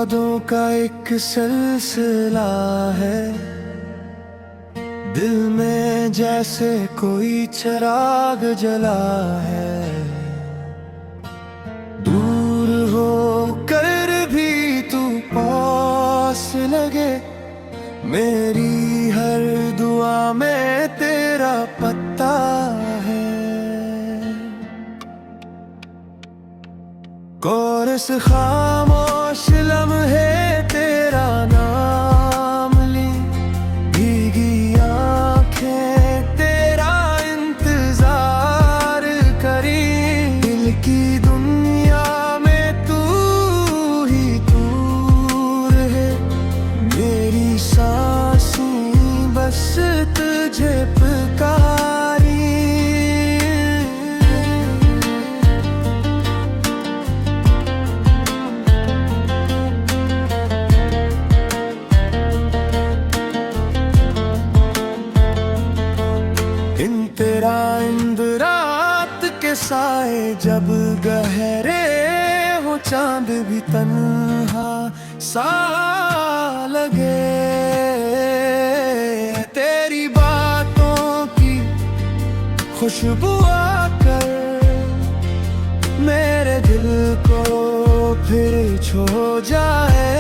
यादों का एक सिलसिला है, दिल में जैसे कोई चिराग जला है। दूर हो कर भी तू पास लगे, मेरी हर दुआ में तेरा पत्ता है। कोरस खामोश लम्हे तेरा नाम ली, भीगी आंखें तेरा इंतजार करी। दिल की दुनिया में तू ही तू रहे, मेरी सांसें बस तुझे पुकारी। तेरा इंद रात के साए जब गहरे हो, चांद भी तन्हा सा लगे। तेरी बातों की खुशबू आकर मेरे दिल को फिर छू जाए।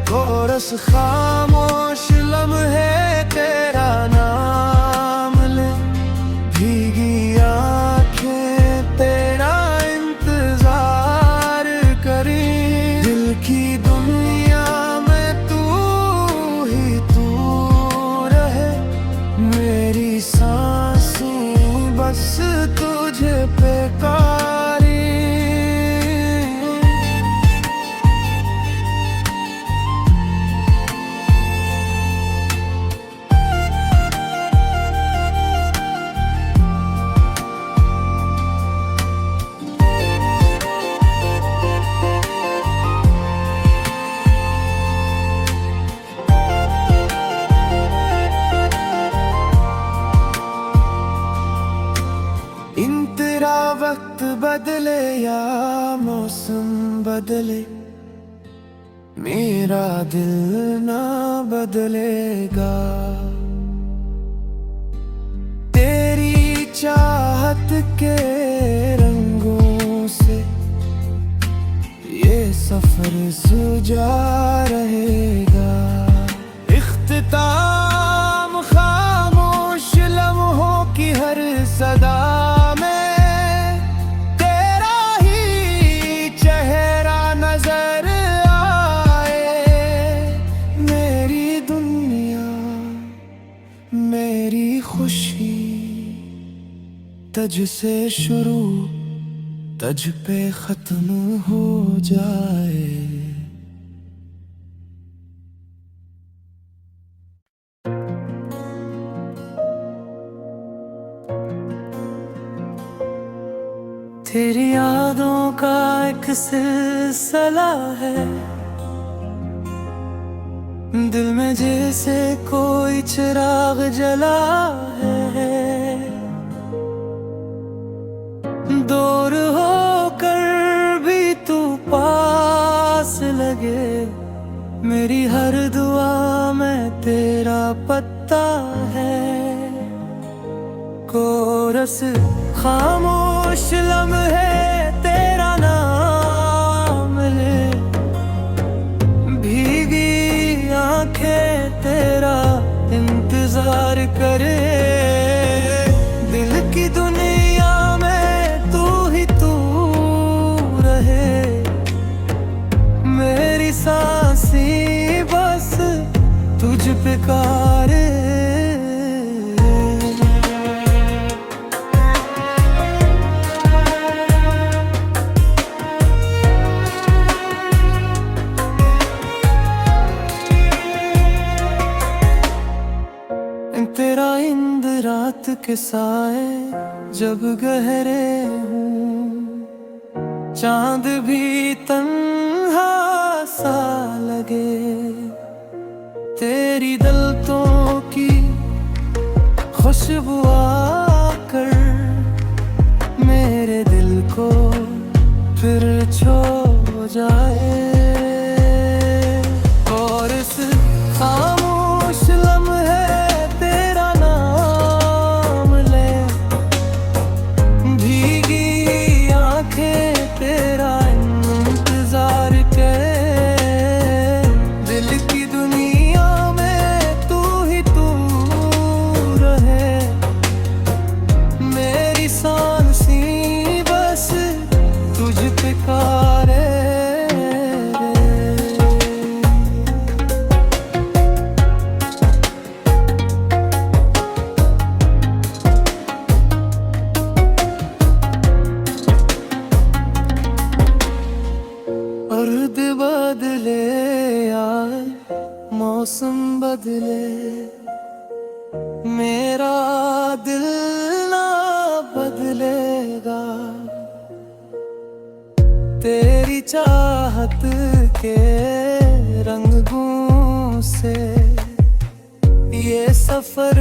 कोरस खामोश लम्हे तेरा नाम ले, भीगी आंखें तेरा इंतजार करी। दिल की दुनिया में तू ही तू रहे, मेरी सांसें बस तुझे बेकारी। इन तेरा वक्त बदले या मौसम बदले, मेरा दिल ना बदलेगा। तेरी चाहत के रंगों से ये सफर सुजा रहेगा। इख्तिताम खामोश लम्हों की हर सदा तज से शुरू तज पे खत्म हो जाए। तेरी यादों का एक सिलसिला है, दिल में जैसे कोई चिराग जला है। दूर होकर भी तू पास लगे, मेरी हर दुआ में तेरा पत्ता है। कोरस खामोश लम्हे तेरा नाम ले, भीगी आंखें तेरा इंतजार करे। दिल की दुनिया में तू ही तू रहे, मेरी सांसें बस तुझ पे कारे। तेरा इंद रात के साए जब गहरे हूँ, चांद भी तन्हा सा लगे। तेरी दलतों की खुशबू आकर मेरे दिल को फिर छू जाए और इस खामोश लम्हे तेरा नाम ले, भीगी आंखें तेरा इंतजार के, दिल की दुनिया में तू ही तू रहे, मेरी सांसी बस तुझ पे कारे। अर्द बदले यार मौसम बदले, मेरा दिल ना बदलेगा, तेरी चाहत के रंगों से ये सफर